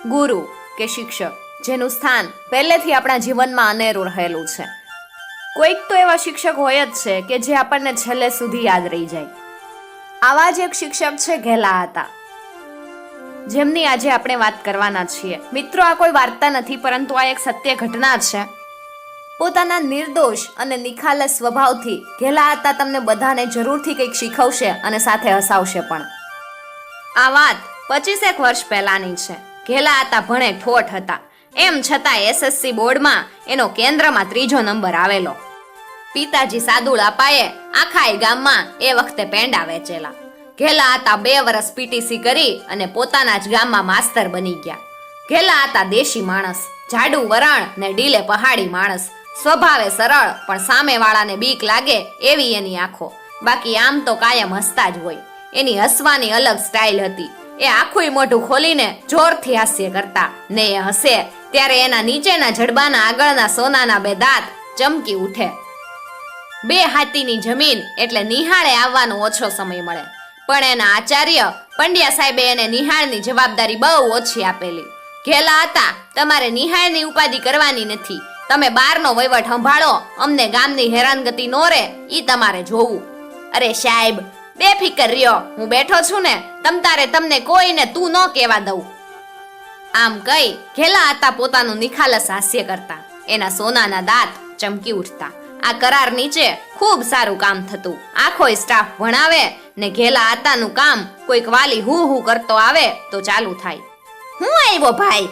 ગુરુ કે શિક્ષક, જેનું સ્થાન પહેલેથી આપણા જીવનમાં અનેરું રહેલું છે. કોઈક તો એવા શિક્ષક હોય જ છે કે જે આપણને છેલ્લે સુધી યાદ રહી જાય. આવા જ એક શિક્ષક છે ઘેલા હતા, જેમની આજે આપણે વાત કરવાના છીએ. મિત્રો, આ કોઈ વાર્તા નથી, પરંતુ આ એક સત્ય ઘટના છે. પોતાના નિર્દોષ અને નિખાલસ સ્વભાવથી ઘેલા હતા તમને બધાને જરૂરથી કંઈક શીખવશે અને સાથે હસાવશે પણ. આ વાત 25 વર્ષ પહેલાની છે. ઘેલા હતા ભણે ઠોઠ હતા, એમ છતાં એસએસસી બોર્ડમાં એનો કેન્દ્રમાં 3જો નંબર આવેલો. પિતાજી સાદુળ અપાએ આખા ગામમાં એ વખતે પેંડા વેચેલા. ઘેલા હતા 2 વર્ષ પીટીસી કરી અને પોતાના જ ગામમાં માસ્તર બની ગયા. ઘેલા હતા દેશી માણસ, જાડું વરણ ને ડીલે પહાડી માણસ. સ્વભાવે સરળ, પણ સામેવાળાને બીક લાગે એવી એની આંખો. બાકી આમ તો કાયમ હસતા જ હોય. એની હસવાની અલગ સ્ટાઇલ હતી. એ આખું મોઢું ખોલીને જોરથી હાસ્ય કરતા ને એ હસે ત્યારે એના નીચેના જડબાના આગળના સોનાના 2 દાંત ચમકી ઉઠે. 2 હાથીની જમીન એટલે નિહાળે આવવાનો ઓછો સમય મળે, પણ એના આચાર્ય પંડ્યા સાહેબે એને નિહાળની જવાબદારી બહુ ઓછી આપેલી. ઘેલા હતા, તમારે નિહાળની ઉપાધિ કરવાની નથી, તમે બહારનો વહીવટ સંભાળો, અમને ગામની હેરાનગતિ નો રે ઈ તમારે જોવું. અરે સાહેબ, બેફિકર રહ્યો, હું બેઠો છું ને, તમતારે તમને કોઈને તું ન કહેવા દઉં. આમ કઈ ઘેલા હતા પોતાનું નિખાલસ હાસ્ય કરતા. એના સોનાના દાંત ચમકી ઉઠતા. આ કરાર નીચે ખૂબ સારું કામ થતું. આખો સ્ટાફ ભણાવે ને ઘેલા આતાનું કામ કોઈક વાલી હું કરતો આવે તો ચાલુ થાય. હું આવ્યો ભાઈ,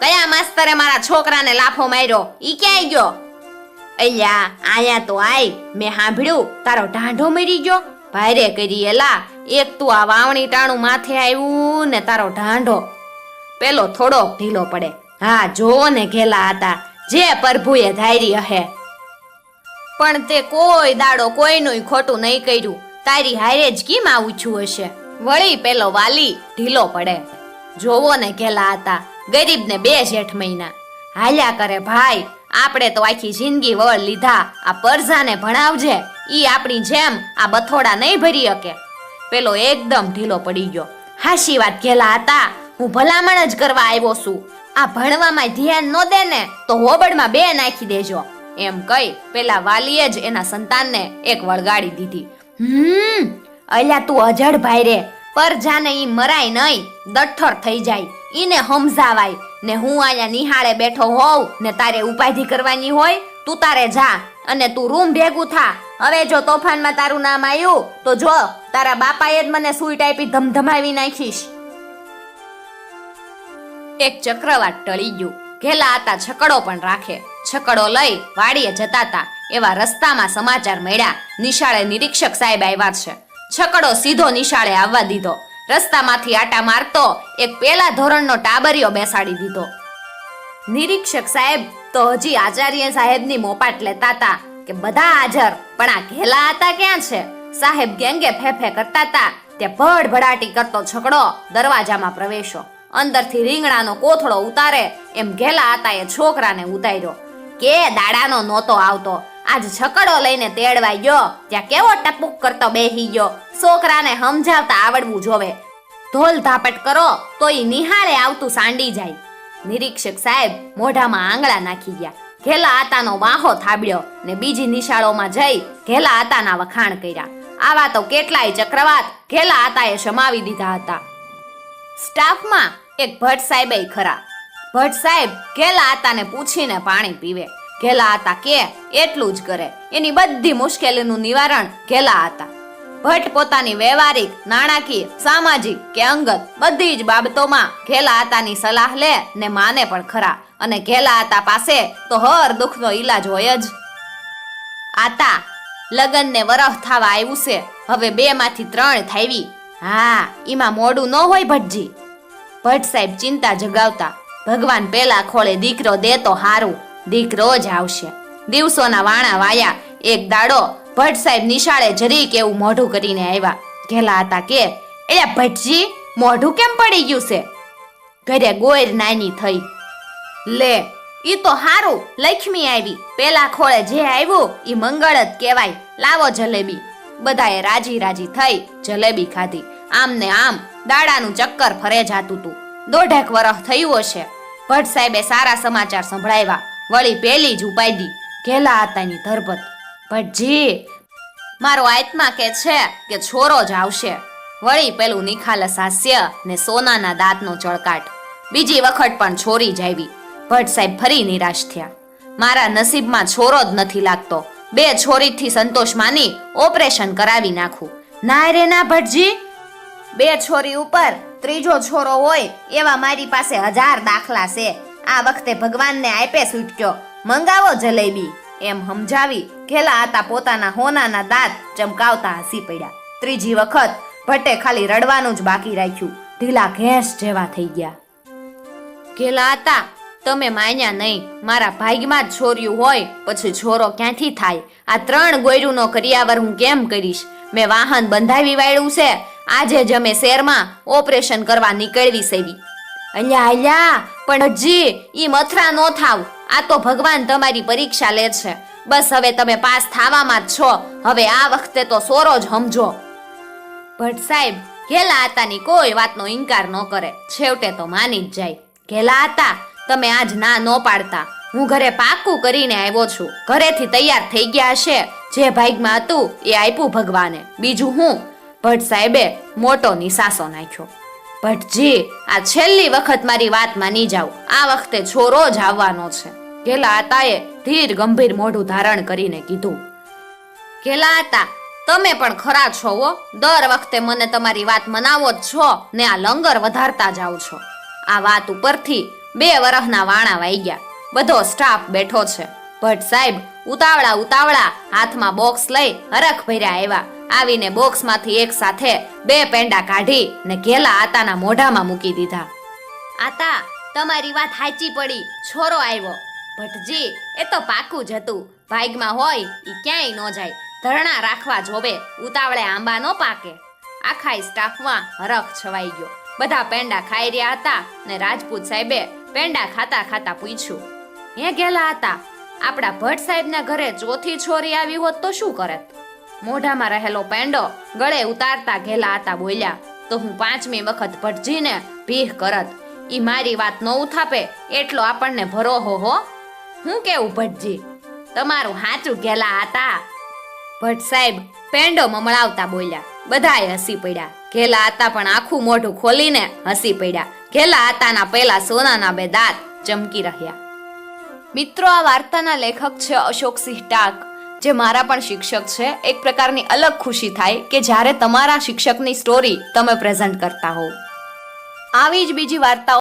કયા માસ્તરે મારા છોકરાને લાફો માર્યો, ઈ ક્યાંય ગયો? અલ્યા આયા તો આય, મેં સાંભળ્યું તારો ઢાંઢો મરી ગયો. ભાઈરે કરી એલા, એક તું આ વાવણી ટાણું માથે આવ્યું ને તારો ઢાંઢો. પેલો થોડો ઢીલો પડે. હા જોવો ને ઘેલા હતા, જે પ્રભુએ ધારી હે, પણ તે કોઈ દાડો કોઈનું ખોટું નહીં કર્યું. તારી હારે જ કેમ આવું છું હશે? વળી પેલો વાલી ઢીલો પડે. જોવો ને ઘેલા હતા, ગરીબને 2 જેઠ મહિના હાલ્યા કરે. ભાઈ, આપણે તો આખી જિંદગી વળ લીધા, આ પરજાને ભણાવજે, ઈ આપણી જેમ આ બથોડા નહીં ભરી શકે. પેલો એકદમ ઢીલો પડી ગયો. હાશી વાત ઘેલા હતા, હું ભલામણ જ કરવા આવ્યો છું. આ ભણવામાં ધ્યાન ન દે ને તો હોબળમાં 2 નાખી દેજો. એમ કઈ પેલા વાલીએ જ એના સંતાનને એક વળગાડી દીધી. અલ્યા તું અજડ ભાઈ રે, પર જાને ઈ મરાય નહીં, દઠ્ઠર થઈ જાય, ઈને સમજાવાય ને હું અહીંયા નિહાળે બેઠો હોઉં ને તારે ઉપાધિ કરવાની હોય. તું તારે જા અને તું રૂમ ભેગું થા. હવે જો તોફાનમાં તારું નામ આવ્યું તો જો તારા બાપાએ જ મને સૂઈટ આપી ધમધમાવી નાખીશ. એક ચક્રવાત ટળી ગયું. ઘેલા હતા છકડો પણ રાખે. છકડો લઈ વાડીએ જતા હતા એવા રસ્તામાં સમાચાર મળ્યા, નિશાળે નિરીક્ષક સાહેબ આવ્યા છે. છકડો સીધો નિશાળે આવવા દીધો. રસ્તામાંથી આટા મારતો એક પેલા ધોરણનો ટાબરિયો બેસાડી દીધો. નિરીક્ષક સાહેબ તો હજી આચાર્ય સાહેબની મોપાટ લેતા હતા કે બધા હાજર, પણ આ ઘેલા હતા ક્યાં છે? સાહેબ ગેંગે ફેફે કરતા હતા તે ભડભડાટી કરતો છકડો દરવાજામાં પ્રવેશો. અંદરથી રીંગણાનો કોથળો ઉતારે એમ ઘેલા હતા એ છોકરાને ઉતાર્યો કે દાડાનો નહોતો આવતો, આજ છકડો લઈને તેડવાઈ ગયો. ત્યાં કેવો ટપુક કરતો બેહી ગયો. છોકરાને સમજાવતા આવડવું જોવે. ઢોલ ધાપટ કરો તો ઈ નિહાળે આવતું સાંડી જાય. નિરીક્ષક સાહેબ મોઢામાં આંગળા નાખી ગયા. ઘેલા આતાનો વાહો થાબ્યો ને બીજી નિશાળોમાં જઈ ઘેલા આતાના વખાણ કર્યા. આવા તો કેટલાય ચક્રવાત ઘેલા આતાએ શમાવી દીધા હતા. સ્ટાફમાં એક ભટ્ટ સાહેબ ખરા. ભટ્ટ સાહેબ ઘેલા આતાને પૂછીને પાણી પીવે. ઘેલા આતા કે એટલું જ કરે. એની બધી મુશ્કેલીનું નિવારણ ઘેલા આતા. ભટ્ટ પોતાની વ્યવહારિક, નાણાકીય, સામાજિક કે અંગત બધી જ બાબતોમાં ઘેલા આતાની સલાહ લે ને માને પણ ખરા. અને ઘેલા આતા પાસે તો હર દુઃખનો ઈલાજ હોય જ. આતા લગનને વરહ થવા આવ્યું છે, હવે 2 માંથી 3 થાવી. હા, એમાં મોડું ન હોય ભટ્ટજી. ભટ્ટ સાહેબ ચિંતા જગાવતા, ભગવાન પેલા ખોળે દીકરો દે તો હારું, દીકરો જ આવશે. દિવસોના વાણા વાયા. એક દાડો ભટ્ટ સાહેબ નિશાળે જરીક એવું મોઢું કરીને આવ્યા. ઘેલા હતા કે એ ભટ્ટજી મોઢું કેમ પડી ગયું છે? ઘરે ગોર નાની થઈ. લે, ઈ તો હારું, લક્ષ્મી આવી. પેલા ખોળે જે આવ્યું ઈ મંગળ જ કહેવાય. લાવો જલેબી. બધાએ રાજી રાજી થઈ જલેબી ખાધી. આમ ને આમ દાડાનું ચક્કર ફરે જાતું તું. દોઢેક વરસ થયું હશે. ભટ્ટ સાહેબે સારા સમાચાર સંભળાવ્યા. વળી પેલી જ ઉપાડી ઘેલા આતાની ધરપત. ભટ્ટજી, મારો આત્મા કે છે કે છોરો જ આવશે. વળી પેલું નિખાલસ હાસ્ય ને સોનાના દાંતનો ચળકાટ. બીજી વખત પણ છોરી જ આવી. ભટ્ટ સાહેબ ફરી નિરાશ થયા. મારા નસીબમાં છોરો જ નથી લાગતો. 2 છોરીથી સંતોષ માની ઓપરેશન કરાવી નાખું. ના રે ના ભટ્ટજી, 2 છોરી ઉપર ત્રીજો છોરો હોય એવા મારી પાસે 1000 દાખલા છે. આ વખતે ભગવાનને આપે છૂટક્યો, મંગાવો જલેબી એમ સમજાવી ઘેલા હતા પોતાના હોનાના દાંત ચમકાવતા હસી પડ્યા. ત્રીજી વખત ભટ્ટે ખાલી રડવાનું જ બાકી રાખ્યું. ઢીલા ઘેંસ જેવા થઈ ગયા. ઘેલા હતા, તમે માન્યા નહીં. મારા ભાગ્યમાં જ છોર્યું હોય પછી છોરો ક્યાંથી થાય? આ 3 ગોયરુંનો કરિયાવર હું કેમ કરીશ? મેં વાહન બંધાવી વાળ્યું છે. આજે જ અમે શહેરમાં ઓપરેશન કરવા નીકળવી સેવી. અલ્યા પણ હજી ઈ મથરા નો થાવ. આ તો ભગવાન તમારી પરીક્ષા લે છે. બસ હવે તમે પાસ થાવામાં જ છો. હવે આ વખતે તો સોરો જ સમજો. ભટ્ટ સાહેબ ઘેલા આતાની કોઈ વાતનો ઇનકાર ન કરે. છેવટે તો માની જ જાય. ઘેલા આતા, તમે આજ ના ન પાડતા. હું ઘરે પાકું કરીને આવ્યો છું. ઘરેથી તૈયાર થઈ ગયા હશે. જે ભાગમાં હતું એ આપ્યું ભગવાને. બીજું હું? ભટ્ટ સાહેબે મોટો નિસાસો નાખ્યો. ભટ્ટજી, આ છેલ્લી વખત મારી વાત માની જાવ. આ વખતે છોરો જ આવવાનો છે. ઘેલા આતાએ ધીર ગંભીર મોઢું ધારણ કરીને કીધું. ઘેલા આતા, તમે પણ ખરા છો હો. દર વખતે મને તમારી વાત મનાવો જ છો ને આ લંગર વધારતા જાવ છો. આ વાત ઉપરથી 2 વરસના વાણા વાઈ ગયા. બધો સ્ટાફ બેઠો છે. ભટ્ટ સાહેબ ઉતાવળા હાથમાં બોક્સ લઈ હરખ ભર્યા આવ્યા. આવીને બોક્સમાંથી એક સાથે 2 પેંડા કાઢી ને ઘેલા આતાના મોઢામાં મૂકી દીધા. આતા, તમારી વાત સાચી પડી. છોરો આવ્યો. ભટ્ટજી, એ તો પાકું જ હતું. ભાગમાં હોય ઈ ક્યાંય ન જાય. ધરણા રાખવા જોવે. ઉતાવળે આંબા ન પાકે. આખા સ્ટાફમાં હરખ છવાઈ ગયો. બધા પેંડા ખાઈ રહ્યા હતા ને રાજપૂત સાહેબે પેંડા ખાતા ખાતા પૂછ્યું, હે ઘેલા હતા, આપણા ભટ્ટ સાહેબના ઘરે ચોથી છોરી આવી હોત તો શું કરત? મોઢામાં રહેલો પેંડો ગળે ઉતારતા ઘેલા હતા બોલ્યા, તો હું 5મી વખત ભટ્ટજીને ભીખ કરત. ઈ મારી વાત ન ઉથાપે એટલો આપણને ભરોહો હો. હું કેવું ભટ્ટજી? તમારું હાચું ઘેલા હતા. ભટ્ટ સાહેબ પેંડો મમળાવતા બોલ્યા. બધાએ હસી પડ્યા. ઘેલા હતા પણ આખું મોઢું ખોલીને હસી પડ્યા. ઘેલા હતાના પેલા સોનાના 2 દાંત ચમકી રહ્યા. મિત્રો, આ વાર્તાના લેખક છે અશોકસિંહ ટાક, જે મારા પણ શિક્ષક છે. એક પ્રકારની અલગ ખુશી થાય કે જ્યારે તમારા શિક્ષકની સ્ટોરી તમે પ્રેઝન્ટ કરતા હોવ. આવી જ બીજી વાર્તાઓ